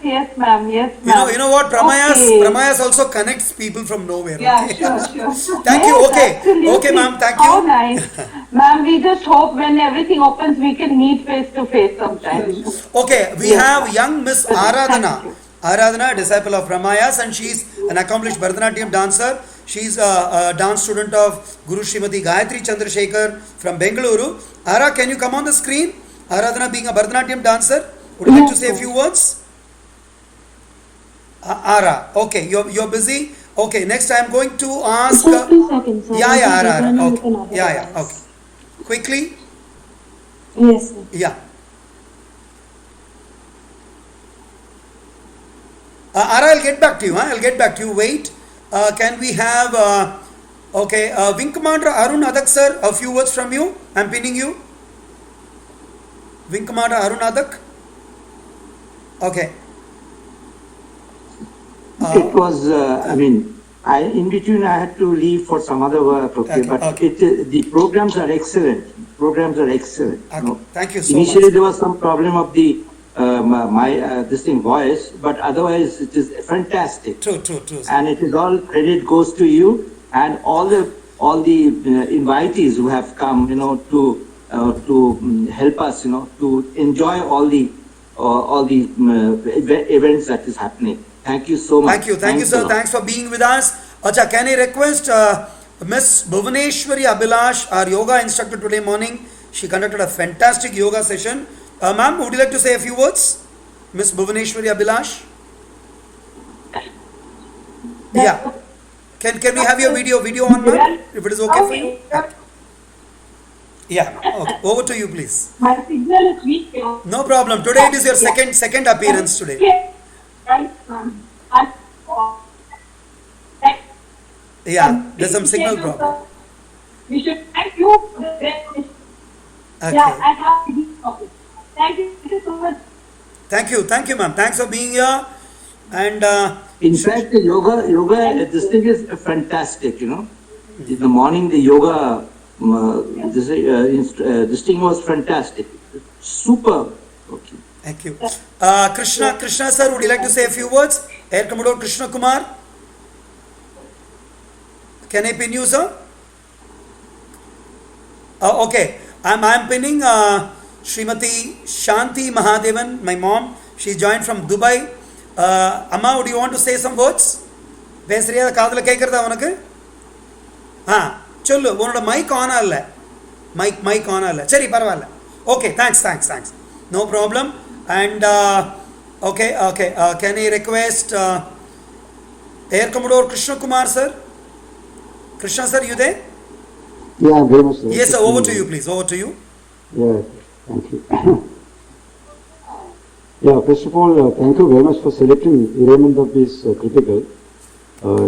Yes, ma'am. You know what? Brahmayas also connects people from nowhere. Yeah, Okay? sure. Thank you. Okay. Absolutely. Okay, ma'am. Thank you. How nice. Ma'am, we just hope when everything opens, we can meet face to face sometime. Okay, we have young Miss Aradhana. Aradhana, a disciple of Ramayas, and she's an accomplished Bharatanatyam dancer. She's a dance student of Guru Srimati Gayatri Chandrasekhar from Bengaluru. Ara, can you come on the screen? Aradhana being a Bharatanatyam dancer, would you like to say a few words? Ara, okay, you're busy. Okay, next I'm going to ask. 2 seconds. Ara. Okay. Okay. Quickly. Yes, sir. Yeah. Ara, I'll get back to you. I'll get back to you. Wait. Can we have, Wing Commander Arun Adak sir, a few words from you? I'm pinning you. Wing Commander Arun Adak. Okay. It was, in between I had to leave for some other work, but the programs are excellent. Okay. No. Thank you so Initially, much. there was some problem of the voice, but otherwise it is fantastic. True. And it is all credit goes to you and all the invitees who have come, to help us, to enjoy all the events that is happening. Thank you so much. Thank you, Thanks sir. a lot. Thanks for being with us. Acha, can I request Miss Bhuvaneshwari Abhilash, our yoga instructor today morning? She conducted a fantastic yoga session. Ma'am, would you like to say a few words? Miss Bhuvaneshwari Abhilash? Yeah. Can we have your video on, ma'am? If it is okay for you? Yeah. Okay. Over to you, please. My signal is weak. No problem. Today it is your second appearance today. Yeah, there's some signal problem. We should thank you for the great mission. Okay. Yeah, I have to be office. Thank you so much. Thank you, ma'am. Thanks for being here. And In fact, the yoga, this thing is fantastic, In the morning, the yoga, this thing was fantastic. Superb. Okay. thank you. Krishna sir, would you like to say a few words? Air Commodore Krishna Kumar. Can I pin you, sir? Okay. I'm pinning Srimati Shanti Mahadevan, my mom. She joined from Dubai. Amma, would you want to say some words? பேசுறியா காதுல கேக்குறதா உனக்கு? சொல்லு உன்னோட mic ஆனா இல்ல. Mic ஆனா இல்ல. சரி பரவாயில்ல. Okay, thanks. No problem. And okay. Can I request Air Commodore Krishna Kumar sir? Krishna sir, you there? Yeah, very much. Yes, sir. Over to you, please. Over to you. Yeah, thank you. Yeah, first of all, thank you very much for selecting Raymond of this critical.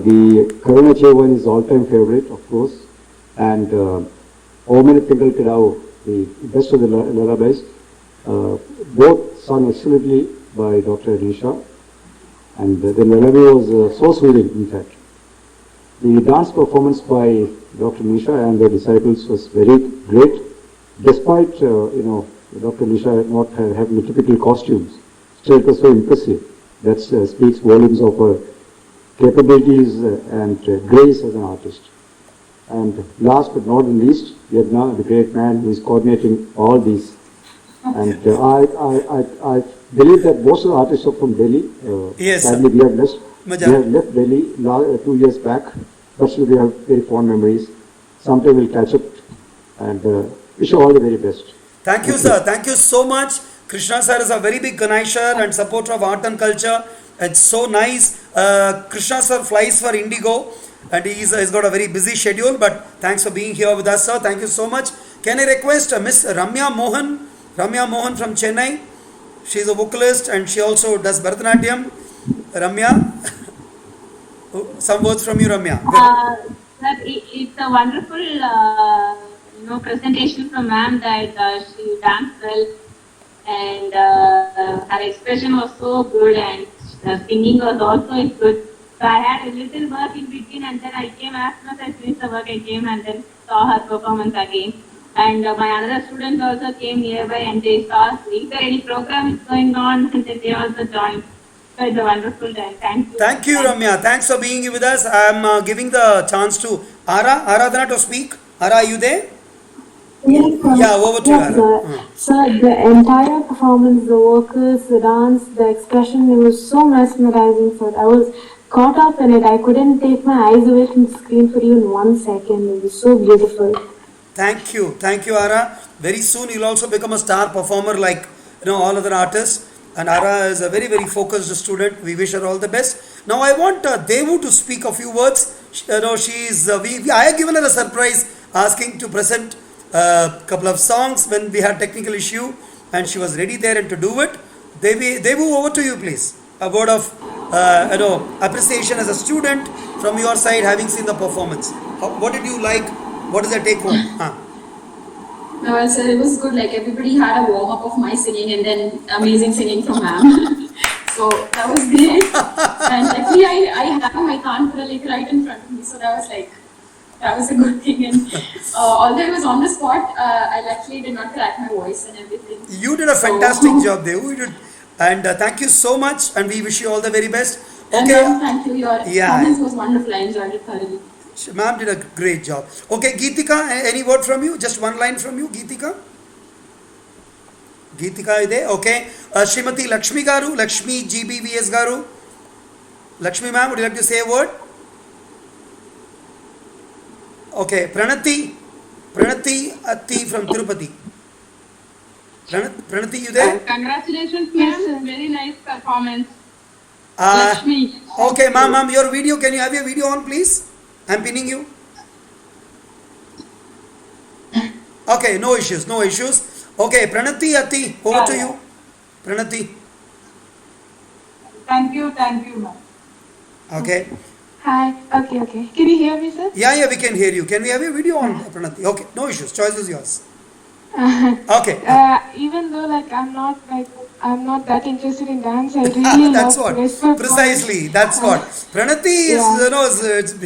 The Karuna one is all-time favorite, of course, and Omen Tingle Kidao, the best of the lullabies. Both sung excellently by Dr. Nisha, and the lullaby was so soothing, in fact. The dance performance by Dr. Nisha and the disciples was very great, despite, Dr. Nisha not having the typical costumes. Still, it was so impressive. That speaks volumes of her capabilities and grace as an artist. And last but not least, Yadna, the great man who is coordinating all these. And I believe that most of the artists are from Delhi. Yes, sadly, we have left Delhi 2 years back, but still we have very fond memories. Sometime we'll catch up and wish you all the very best. Thank you, sir. Thank you so much. Krishna sir is a very big Ganesher and supporter of art and culture. It's so nice. Krishna sir flies for Indigo and he's got a very busy schedule, but thanks for being here with us, sir. Thank you so much. Can I request Miss Ramya Mohan from Chennai? She's a vocalist and she also does Bharatanatyam. Ramya, some words from you, Ramya. Sir, it's a wonderful, presentation from ma'am that she danced well, and her expression was so good, and the singing was also good. So I had a little work in between, and then I came as soon as I finished the work. I came and then saw her performance again. And my other students also came nearby, and they saw if there any program is going on, and then they also joined. So it's a wonderful time. Thank you. Thank you, Ramya. Thanks for being with us. I am giving the chance to Aradhana to speak. Ara, are you there? Yes, sir. Yeah, over to you, Ara. Sir, the entire performance, the vocals, the dance, the expression, it was so mesmerizing, sir. I was caught up in it. I couldn't take my eyes away from the screen for even 1 second. It was so beautiful. Thank you, Ara. Very soon you'll also become a star performer like all other artists. And Ara is a very, very focused student. We wish her all the best. Now I want Devu to speak a few words. I have given her a surprise asking to present a couple of songs when we had technical issue, and she was ready there and to do it. Devu, over to you, please. A word of appreciation as a student from your side, having seen the performance? What did you like? What is the take home? No, well, sir, it was good. Like everybody had a warm up of my singing and then amazing singing from ma'am. So that was great. And luckily, I had my Kanpura like right in front of me, so that was a good thing. And although it was on the spot, I luckily did not crack my voice and everything. You did a fantastic job, Devu. You did, and thank you so much. And we wish you all the very best. Okay. And thank you. Your performance was wonderful. I enjoyed it thoroughly. Ma'am did a great job. Okay, Geetika, any word from you? Just one line from you, Geetika. Geetika is there. Okay. Srimati Lakshmi Garu, Lakshmi GBVS Garu. Lakshmi ma'am, would you like to say a word? Okay, Pranati Atti from Tirupati. Pranati, you there? Congratulations, ma'am. Very nice performance. Lakshmi. Okay, ma'am, your video, can you have your video on, please? I'm pinning you. Okay, no issues. Okay, Pranati Atti, over to you. Pranati. Thank you, ma'am. Okay. Hi. Okay. Can you hear me, sir? Yeah, we can hear you. Can we have your video on, Pranati? Okay, no issues. Choice is yours. Okay. Even though I'm not that interested in dance, I really that's love what. Precisely. That's what. Pranati is,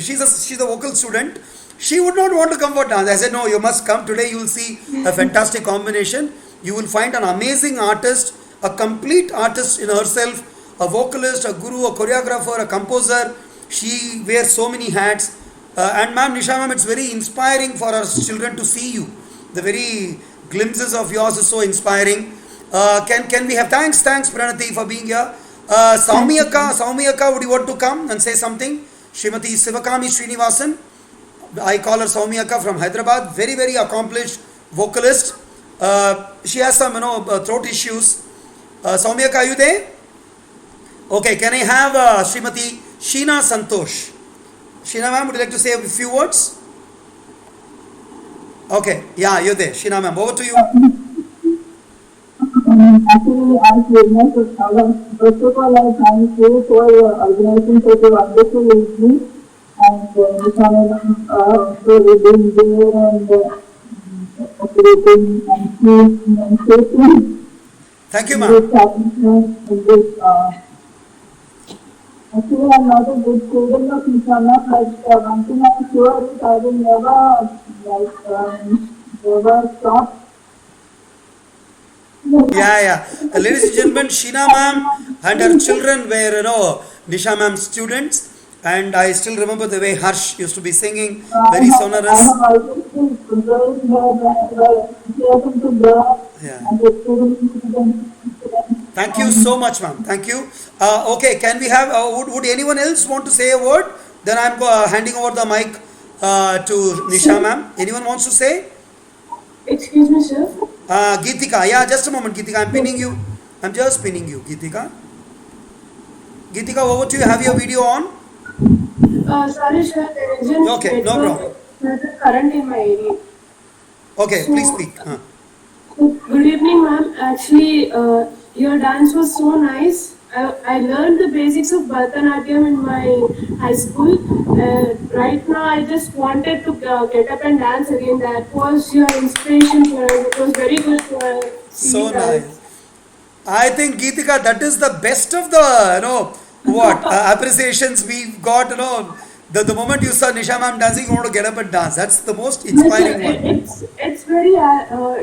she's a vocal student. She would not want to come for dance. I said, no, you must come. Today you will see a fantastic combination. You will find an amazing artist, a complete artist in herself, a vocalist, a guru, a choreographer, a composer. She wears so many hats. And ma'am, Nisha ma'am, it's very inspiring for our children to see you. The very glimpses of yours is so inspiring. Can we have thanks Pranati for being here. Saumyaka, would you want to come and say something? Srimati Sivakami Srinivasan. I call her Saumyaka from Hyderabad. Very, very accomplished vocalist. She has some, throat issues. Saumyaka, are you there? Okay, can I have Srimati Sheena Santosh? Sheena ma'am, would you like to say a few words? Okay, yeah, you're there. Sheena ma'am, over to you. Actually, I feel my first of all, I thank you for organizing such a wonderful evening. And for being there and operating and shaping. Thank you, ma'am. Actually, I'm not a good student of Nisha, but one thing I'm sure is I will never stop. Yeah. Ladies and gentlemen, Sheena ma'am and her children were, Nisha ma'am students. And I still remember the way Harsh used to be singing, very sonorous. Thank you so much, ma'am. Thank you. Okay, can we have, would anyone else want to say a word? Then I'm handing over the mic to Nisha ma'am. Anyone wants to say? Excuse me, sir. Geetika, yeah, just a moment, Geetika. I'm pinning you. I'm just pinning you, Geetika. Geetika, over to you. Have your video on? Sorry, sir. There isn't okay, no problem. Current in my area. Okay, so, please speak. Good evening, ma'am. Actually, your dance was so nice. I learned the basics of Bharatanatyam in my high school. Right now, I just wanted to get up and dance again. That was your inspiration for us. It was very good to see so nice. I think, Geetika, that is the best of the, appreciations we've got, the moment you saw Nisha ma'am dancing, you want to get up and dance. That's the most inspiring one. It's very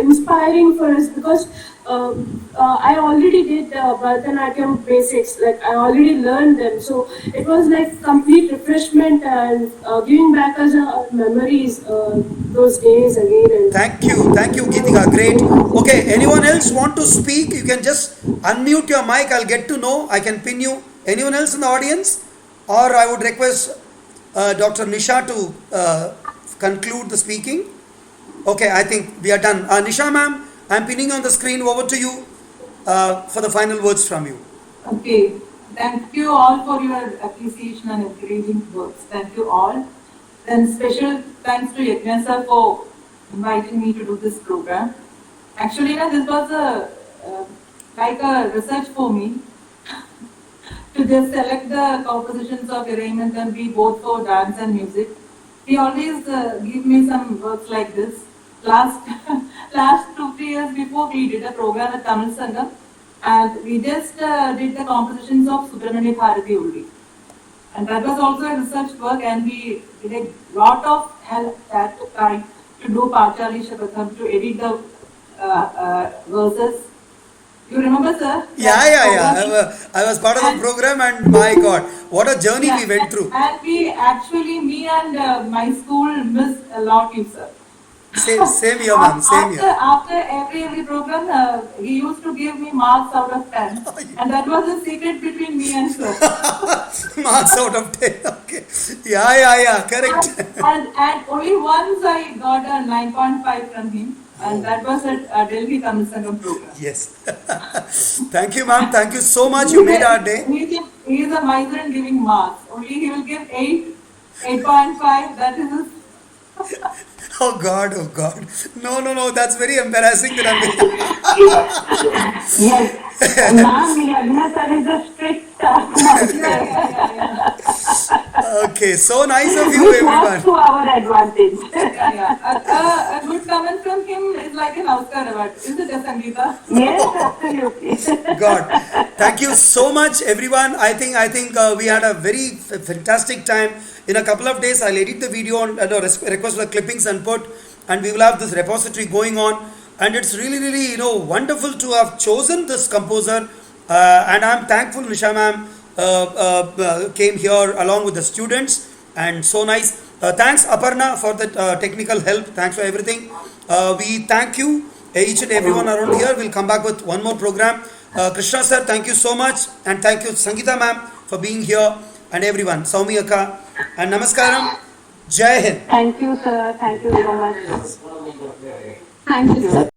inspiring for us because I already did Bharatanatyam basics. Like I already learned them, so it was like complete refreshment and giving back us memories those days again. And Thank you, Geetika. Great. Okay, anyone else want to speak? You can just unmute your mic. I'll get to know. I can pin you. Anyone else in the audience? Or I would request Dr. Nisha to conclude the speaking. Okay, I think we are done. Nisha ma'am, I'm pinning on the screen. Over to you for the final words from you. Okay, thank you all for your appreciation and encouraging words. Thank you all. And special thanks to Yajna sir for inviting me to do this program. Actually, this was like a research for me. to just select the compositions of arrangement and be both for dance and music. He always give me some works like this. Last 2-3 years before, we did a program at Tamil Sangam, and we just did the compositions of Subramania Bharati only. And that was also a research work, and we did a lot of help at the time to do Pachali Shabatham, to edit the verses. You remember, sir? Yeah. I was part of the program, and my God, what a journey we went through. And we actually, me and my school missed a lot, you sir. Same here, ma'am. Same here. After every program, he used to give me marks out of 10. And that was the secret between me and sir. Marks out of 10. Okay. Yeah. Correct. And only once I got a 9.5 from him. And that was at Delhi Tamil Sangam program. Yes. Thank you, ma'am. Thank you so much. You made our day. He is a miser in giving marks. Only he will give 8, 8.5. That is his. Oh God. No. That's very embarrassing that I'm Yes. Ma'am, Yagna sir is a strict Okay, so nice of you, everyone. to our advantage. A good comment from him is like an Oscar award. Isn't it, Sangeeta? Yes, absolutely. God, thank you so much, everyone. I think we had a very fantastic time. In a couple of days, I'll edit the video and request for the clippings and put, and we will have this repository going on. And it's really, wonderful to have chosen this composer. And I'm thankful Nisha ma'am came here along with the students, and so nice. Thanks Aparna for the technical help. Thanks for everything. We thank you, each and everyone around here. We'll come back with one more program. Krishna sir, thank you so much, and thank you Sangeeta ma'am for being here, and everyone. Saumi Akka, and Namaskaram. Jai Hind. Thank you, sir. Thank you so much. Thank you, sir.